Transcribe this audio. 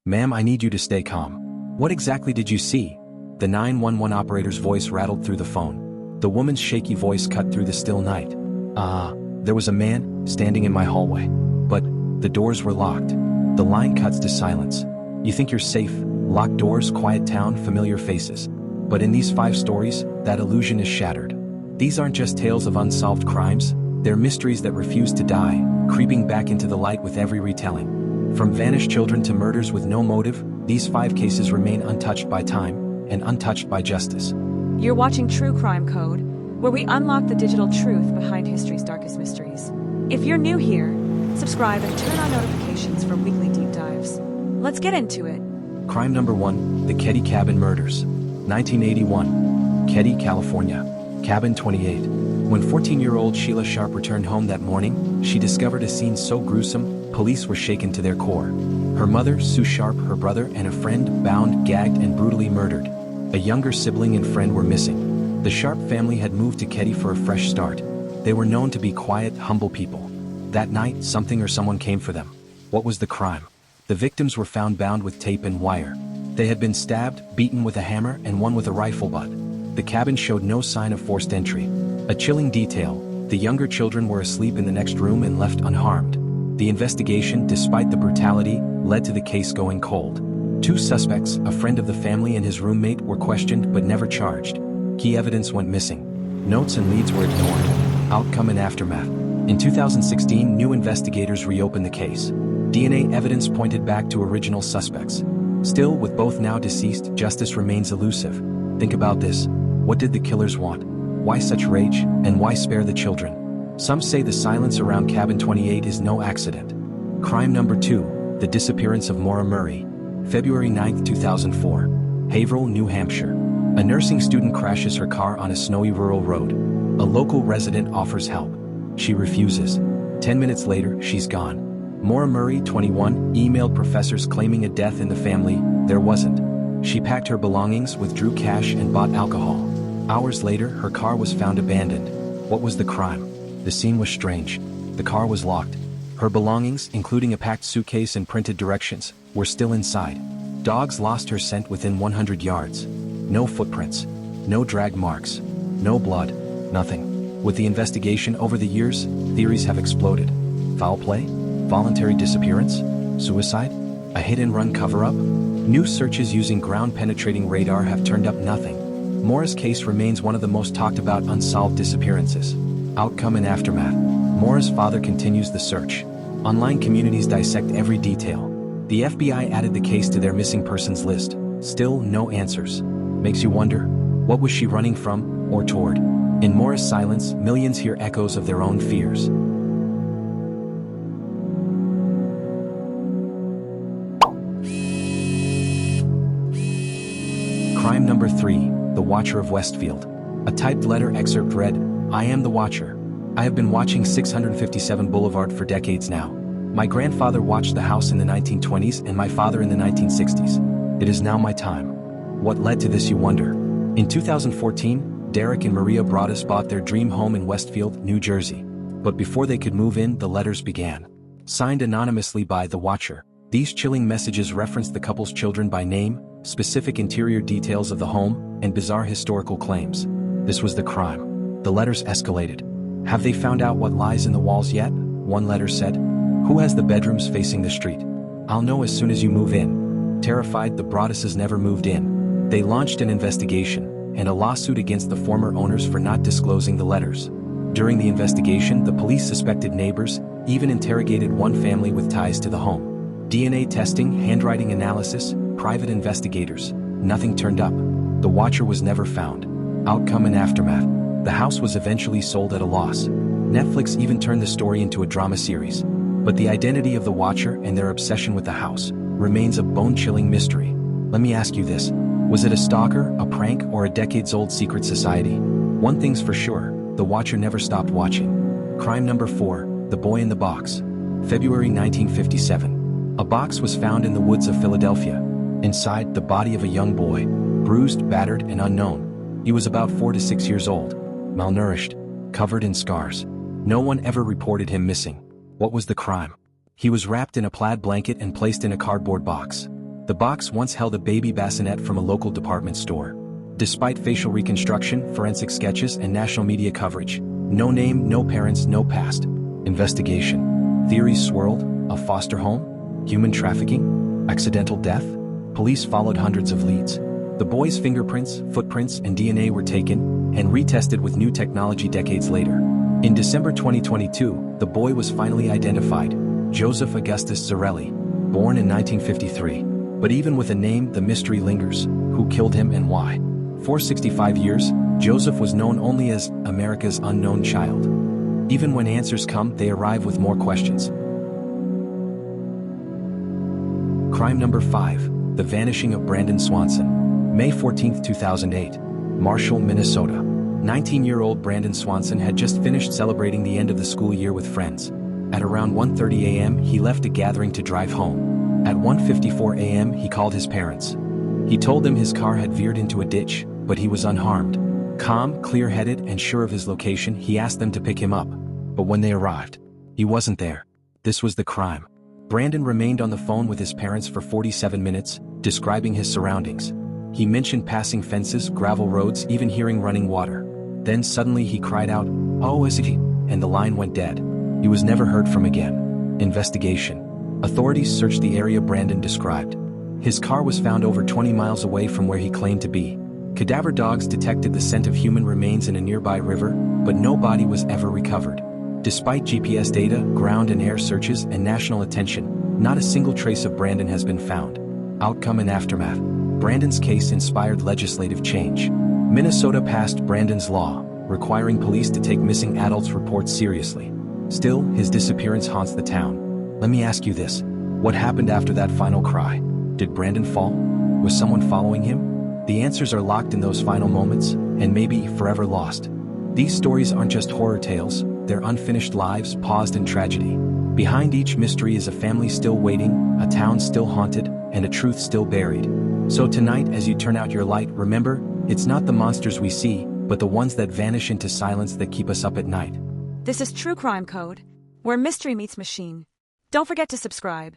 Ma'am, I need you to stay calm. What exactly did you see? The 911 operator's voice rattled through the phone. The woman's shaky voice cut through the still night. There was a man standing in my hallway. But the doors were locked. The line cuts to silence. You think you're safe, locked doors, quiet town, familiar faces. But in these 5 stories, that illusion is shattered. These aren't just tales of unsolved crimes, they're mysteries that refuse to die, creeping back into the light with every retelling. From vanished children to murders with no motive, these 5 cases remain untouched by time and untouched by justice. You're watching True Crime Code, where we unlock the digital truth behind history's darkest mysteries. If you're new here, subscribe and turn on notifications for weekly deep dives. Let's get into it. Crime number 1, the Keddie Cabin Murders. 1981. Keddie, California. Cabin 28. When 14-year-old Sheila Sharp returned home that morning, she discovered a scene so gruesome, police were shaken to their core. Her mother, Sue Sharp, her brother, and a friend, bound, gagged, and brutally murdered. A younger sibling and friend were missing. The Sharp family had moved to Keddie for a fresh start. They were known to be quiet, humble people. That night, something or someone came for them. What was the crime? The victims were found bound with tape and wire. They had been stabbed, beaten with a hammer, and one with a rifle butt. The cabin showed no sign of forced entry. A chilling detail: the younger children were asleep in the next room and left unharmed. The investigation, despite the brutality, led to the case going cold. 2 suspects, a friend of the family and his roommate, were questioned but never charged. Key evidence went missing. Notes and leads were ignored. Outcome and aftermath. In 2016, new investigators reopened the case. DNA evidence pointed back to original suspects. Still, with both now deceased, justice remains elusive. Think about this. What did the killers want? Why such rage, and why spare the children? Some say the silence around Cabin 28 is no accident. Crime number 2, the disappearance of Maura Murray. February 9, 2004. Haverhill, New Hampshire. A nursing student crashes her car on a snowy rural road. A local resident offers help. She refuses. 10 minutes later, she's gone. Maura Murray, 21, emailed professors claiming a death in the family. There wasn't. She packed her belongings, withdrew cash, and bought alcohol. Hours later, her car was found abandoned. What was the crime? The scene was strange. The car was locked. Her belongings, including a packed suitcase and printed directions, were still inside. Dogs lost her scent within 100 yards. No footprints. No drag marks. No blood. Nothing. With the investigation over the years, theories have exploded. Foul play? Voluntary disappearance? Suicide? A hit-and-run cover-up? New searches using ground-penetrating radar have turned up nothing. Maura's case remains one of the most talked-about unsolved disappearances. Outcome and aftermath. Maura's father continues the search. Online communities dissect every detail. The FBI added the case to their missing persons list. Still, no answers. Makes you wonder, what was she running from, or toward? In Maura's silence, millions hear echoes of their own fears. Crime number 3, the Watcher of Westfield. A typed letter excerpt read, "I am the Watcher. I have been watching 657 Boulevard for decades now. My grandfather watched the house in the 1920s and my father in the 1960s. It is now my time." What led to this, you wonder? In 2014, Derek and Maria Broaddus bought their dream home in Westfield, New Jersey. But before they could move in, the letters began. Signed anonymously by The Watcher, these chilling messages referenced the couple's children by name, specific interior details of the home, and bizarre historical claims. This was the crime. The letters escalated. "Have they found out what lies in the walls yet?" one letter said. "Who has the bedrooms facing the street? I'll know as soon as you move in." Terrified, the Broadduses never moved in. They launched an investigation, and a lawsuit against the former owners for not disclosing the letters. During the investigation, the police suspected neighbors, even interrogated one family with ties to the home. DNA testing, handwriting analysis, private investigators. Nothing turned up. The Watcher was never found. Outcome and aftermath. The house was eventually sold at a loss. Netflix even turned the story into a drama series. But the identity of the Watcher and their obsession with the house remains a bone-chilling mystery. Let me ask you this. Was it a stalker, a prank, or a decades-old secret society? One thing's for sure, the Watcher never stopped watching. Crime number 4, the Boy in the Box. February 1957. A box was found in the woods of Philadelphia. Inside, the body of a young boy, bruised, battered, and unknown. He was about 4 to 6 years old, malnourished, covered in scars. No one ever reported him missing. What was the crime? He was wrapped in a plaid blanket and placed in a cardboard box. The box once held a baby bassinet from a local department store. Despite facial reconstruction, forensic sketches, and national media coverage, no name, no parents, no past. Investigation. Theories swirled: a foster home, human trafficking, accidental death. Police followed hundreds of leads. The boy's fingerprints, footprints, and DNA were taken and retested with new technology decades later. In December 2022, the boy was finally identified: Joseph Augustus Zarelli, born in 1953. But even with a name, the mystery lingers. Who killed him and why? For 65 years, Joseph was known only as America's unknown child. Even when answers come, they arrive with more questions. Crime number 5. The vanishing of Brandon Swanson. May 14, 2008. Marshall, Minnesota. 19-year-old Brandon Swanson had just finished celebrating the end of the school year with friends. At around 1:30 a.m., he left a gathering to drive home. At 1:54 a.m., he called his parents. He told them his car had veered into a ditch, but he was unharmed. Calm, clear-headed, and sure of his location, he asked them to pick him up. But when they arrived, he wasn't there. This was the crime. Brandon remained on the phone with his parents for 47 minutes, describing his surroundings. He mentioned passing fences, gravel roads, even hearing running water. Then suddenly he cried out, "Oh, is he?" And the line went dead. He was never heard from again. Investigation. Authorities searched the area Brandon described. His car was found over 20 miles away from where he claimed to be. Cadaver dogs detected the scent of human remains in a nearby river, but no body was ever recovered. Despite GPS data, ground and air searches, and national attention, not a single trace of Brandon has been found. Outcome and aftermath. Brandon's case inspired legislative change. Minnesota passed Brandon's law, requiring police to take missing adults' reports seriously. Still, his disappearance haunts the town. Let me ask you this: what happened after that final cry? Did Brandon fall? Was someone following him? The answers are locked in those final moments, and maybe forever lost. These stories aren't just horror tales, they're unfinished lives paused in tragedy. Behind each mystery is a family still waiting, a town still haunted, and a truth still buried. So tonight, as you turn out your light, remember, it's not the monsters we see, but the ones that vanish into silence that keep us up at night. This is True Crime Code, where mystery meets machine. Don't forget to subscribe.